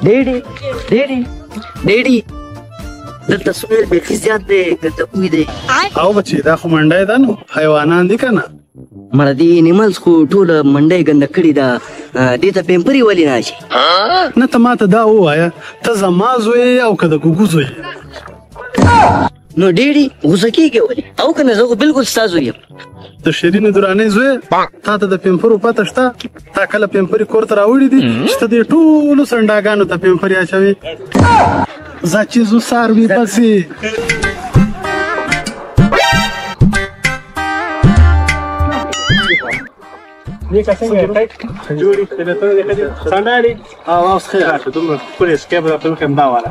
ډېډي دلته سویل بیخي زیات دی دلته کوی دی او بچې دا خو منډی ده نو حیوانان دي که نه مړه دې انیملز خو ټوله منډۍ ګنده کړې ده دې ته پیمپري ولې نه شي نه ته ماته دا ووایه ته زما زوی او که د ګوګو زوی نو ډېډي غوسه کېږې ولې او که نه زه خو بلکل ستا زوی یم د شیرینې درانۍ زوی تا ته د پیمپرو پته شته تا کله پیمپري کور ته راوړي دي چې ته دې ټولو سنډاګانو ته پیمپري اچوي ځه چې زو څاروي پسې Nika څنګه ټایټ جوړي د ته د سندالي او اوس خیر راشه دومره پولیس کیبل ته کوم دا والا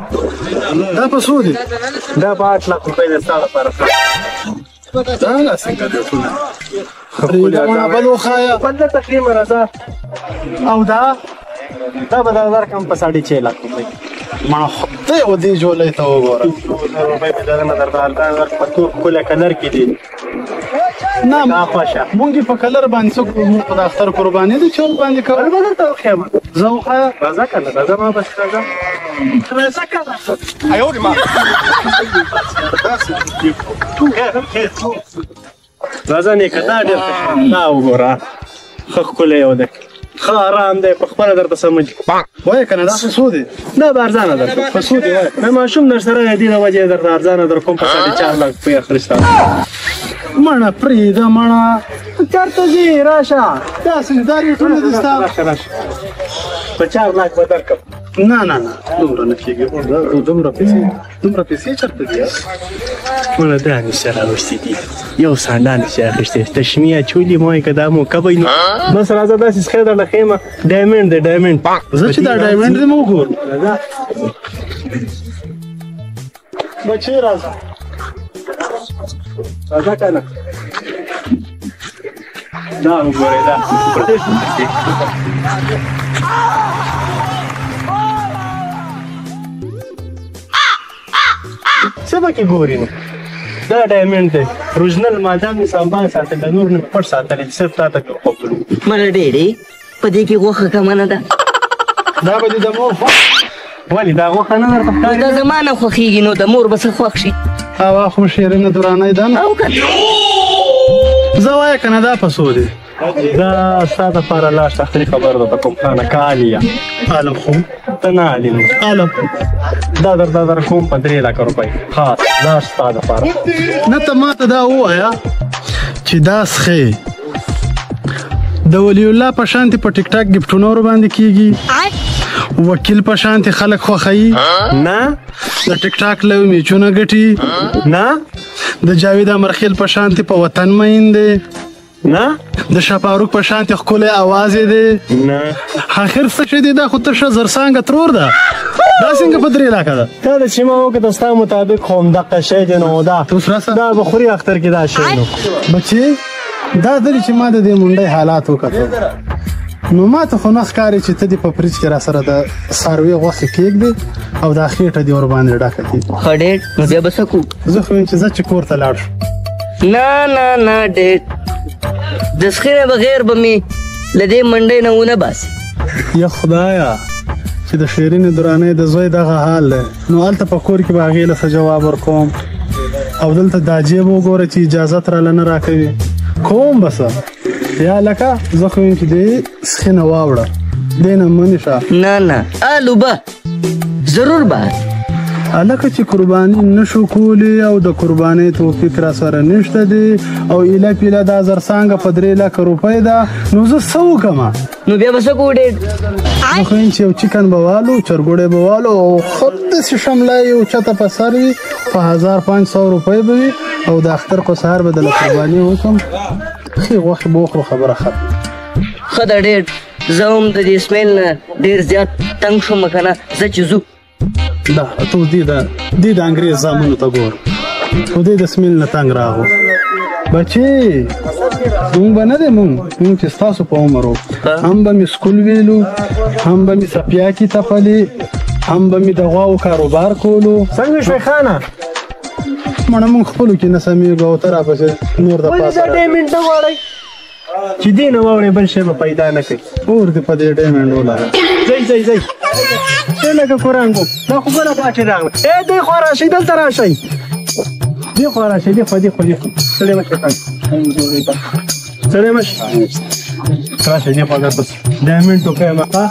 دا په څو دي دا په 8 لک روپۍ د ساده لپاره دا لا څنګه دی ټول خپل بل وخایا بل تقریبا راځه او دا به دا درکم په 6.5 لک روپۍ ما خدای و دې جوړې ته وګوره روپۍ په دغه نظر دا په تو کوله کلر کې دي نه مونږ په کلر باندې څوک مونږ په اختر قرباني دي چول باندې کول بدل ته خیمه زه وخایا راځه کنه راځه ما بس راځه کنه ایو ما راځه نه کدا ډېر دا وګوره خو کوله یو ده خو آرام دی په خپل درته سمج وای کنه دا څه سودی دا بارزانه در په سودی وای ما ماشوم در سره دی د وجه در ارزانه در کوم په 4 لک په اخرستا مانا پریدا مانا چرته زی راشه دا سنداري ټول دستا راشه په 4 لک به درکم نه دومره نه کېږي دومره پیسې چرته دي مړه دا نشه راوستي دي یو ساندان چې اخیستې تشمیه چولي مو که دا مو کبی نو بس راځه داسې څخه درله ښیمه ډایمنډ دی ډایمنډ زه چې دا ډایمنډ دی مو وګورم بچې راځه کنه دا وګورئ دا پردیش څه پکې ګوري نو دا ډایمنډ دی اوریجنل مادام یې سنبال ساتل د نور نه پټ ساتلی صرف تا ته خوب کړو مړه ډېډي په دې کې غوښه کمه نه ده دا به دې د مور ولې دا غوښه نه درته ښکاري دا زما نه خوښېږي نو د مور به څه خوښ شي هوا خو شیرینه درانۍ ده نه او که زه وایه که نه دا په څو دی دا ستا دپاره لاس اخري خبره درته کوم خانه کالیا عالم خو ته نه عالم عالم دا در کوم په 3 لک روپۍ خاص دا ستا دپاره نه ته ماته دا ووایه چې دا څښې د ولی الله په شانتې په ټیک ټاک ګفټونو ورباندې کېږي وکیل په شانتې خلک خوښوي نه د ټیک ټاک له میچونه ګټي نه د جاوید امرخیل په شانتې په وطن مین دی نه د شاپاروک په شانتې ښکلی اواز یې دی نه آخر څه شی دی دا خو تشه زرسانګه ترور ده دا څنګه په 3 لکه ده تا د چې ما وکړه ستا مطابق خو همدغه شی دی نو دا دا به خوري اختر کې دا شی نو بچې دا دلې چې ما د دې منډۍ حالات وکتل نو ما ته خو نه ښکاري چې ته دې په فریج کې را سره د څاروي غوښې کېږدې او دا خېټه دې ورباندې ډکه کړي ښه ډېډ نو بیا به څه کوو زه خو یم چې زه چې کور ته لاړ شم نه ډېډ د څښې نه بغیر به مې له دې منډۍ نه ونه باسي یا خدایا چې د شیرینې درانۍ د زوی دغه حال دی نو هلته په کور کې به هغې له څه جواب ورکوم او دلته دا جیب وګوره چې اجازت راله نه راکوي کوم به څه یا لکه زه خو یم چې دې څښې نه واوړه دې نه منې شه نه الو به ضرور به هلکه چې قرباني نشو کولی او د قربانۍ توفیق را سره نشته دی او ایله پیله دا زرسانګه په 3 لک روپۍ ده نو زه څه وکړمه نو بیا به څه کوو ډېډ زه خو یم چې یو چکن به والو چرګوړی به والو او خود داسې شمله یو چته په سر وي په 1500 روپۍ به وي او د اختر خو سهار به دله قرباني وکړم ښې غوښې به وخورو خبره ختم ښه ده ډېډ زه هم د دې سمیل نه ډېر زیات تنګ شوم که نه زه چې ځو دا ته دې د انګریز زامنو ته ګور خو دې د سمیل نه تنګ راغو بچې مونږ به نه دی مونږ چې ستاسو په عمر وو هم به مې سکول ویلو هم به مې سپیاکې تپلې هم به مې د غواو کاروبار کولو څنګه شوې خانه مړه مونږ خپلو کې نه سمېږو او ته راپسې نور د ولې دا ډایمنډ نه غواړئ چې دې نه واوړې بل شی به پیدا نه کوي اور دې په دې ډایمنډ ولره ځئ څه لکه قرانګو دا خو بله پاټې راغله دی خوا راشئ دلته راشئ دی خوا راشئ دی خوا سړی مشې سړی مشې راشئ دی خوا درپسې ډایمنډ ټوکی یم ښه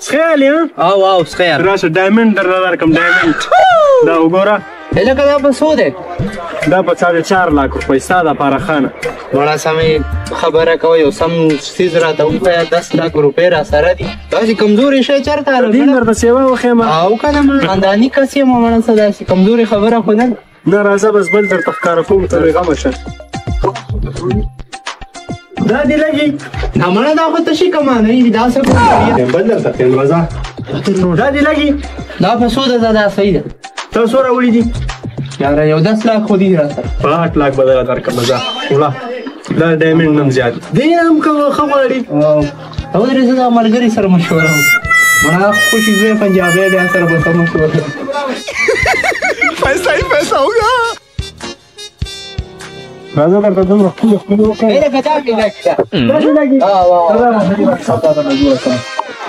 څښیالې او څښیال راشه ډایمنډ درله درکړم ډایمنډ دا وګوره لکه دا په څو دی دا په 4.5 लाख روپۍ ستا دپاره خانه مړه سمې خبره کوه یو سم څیز راته وښیه 10 लाख روپۍ را سره دي داسې کمزورې شی چېرته دین درته سیوا وښیم او که نه مړه خانداني کس یم مړه څه داسې کمزورې خبره خو نه نه راځه بس بل درته ښکاره کوم ته بېغمه شه دا دې لګي مړه دا خو تشي کمانه دا څه بل درته ښیم راځه دا دې لګي دا په څو ده دا صحیح ده تا څو راوړي دي یاره یو 10 लाख خو دي را سره په 8 लाख به درله درکړم ځه وړه دا ډایمنډ نم زیات دی هم که ښه غواړي او درې زه د ملګري سره مشوره وکړم مړه خوشي زوی پنجابی بیا سره به ښه مشوره पैसा ही पैसा होगा راځه درته دومره ښکلي وکړم داسې لګي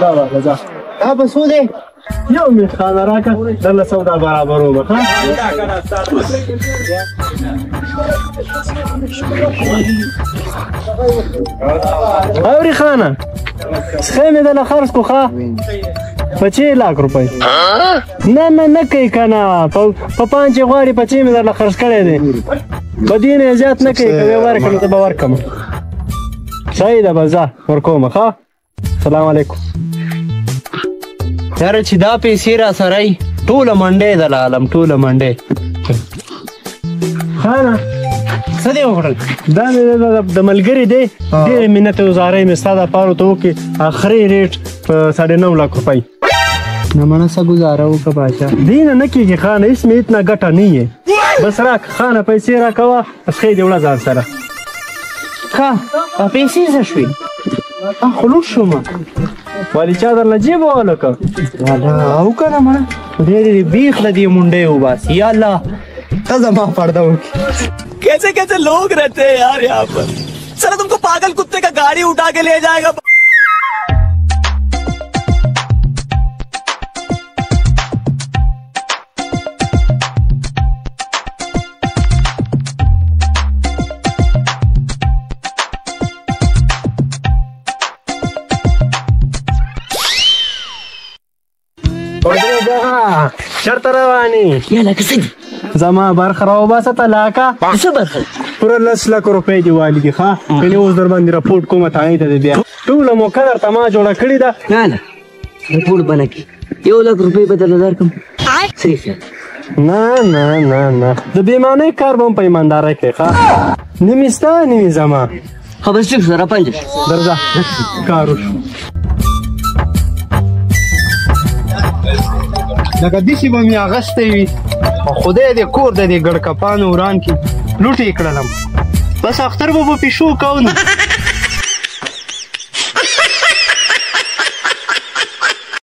راځه دا په څو دی یو میخانه راکړه درله سودا برابرومه ښه اورې خانه څښی مې دله خرڅ کړو ښه په 6 लाख روپۍ نه کوي که نه په 5 غواړي په 6 مې درله خرڅ کړی دی په دې نه زیات نه کوي که ویې ورکړم ته به ورکړم صحیح ده به ځه ورکومه ښه سلام علیکم یاره چې دا پیسې را سره یي ټوله منډۍ ده عالم ټوله منډۍ خانه څه دی وکړل دا مې د ملګري دی ډېرې منت وزارۍ مې ستا دپاره ورته وکړي اخري ریټ په 9.5 लाख روپۍ نه مړه څه ګزاره وکړه باچا دې نه نه کېږي خانه هېڅ مې اتنا ګټه نه یې بس راک خانه پیسې راکوه ښې دې وړه ځان سره ښه پیسې څه شوې خلوص شومه والي چا درله جیب وهلکه او که نه مړه ډېرې بیخ له دې منډۍ وباسي یا الله ته زما پرده وکړي कैसे कैसे लोग रहते हैं यार यहाँ पर साला तुमको पागल कुत्ते का गाड़ी उठा के ले जाएगा چرته روانې یا لکه څه دي زما برخه راوباسه طلاقه څه برخه پوره 10 लाख روپۍ دې والي دي ښه یعنې اوس در باندې راپورټ کومه تانۍ ته دې بیا ټوله موقع درته ما جوړه کړې ده نه رپورټ به نه کړي 1 लाख روپۍ به درله درکړم صحیح خیال نه د بېمانۍ کار به هم په ایماندارۍ کوې ښه نیمې ستا نیمې زما ښه بس ټیک شو راپنجه درځه کار وشو لکه داسې به مې اغوستی وي او خدای دې کور د دې ګړکپانو وران کړي لوټ یې کړلم بس اختر به پیشو کوو نو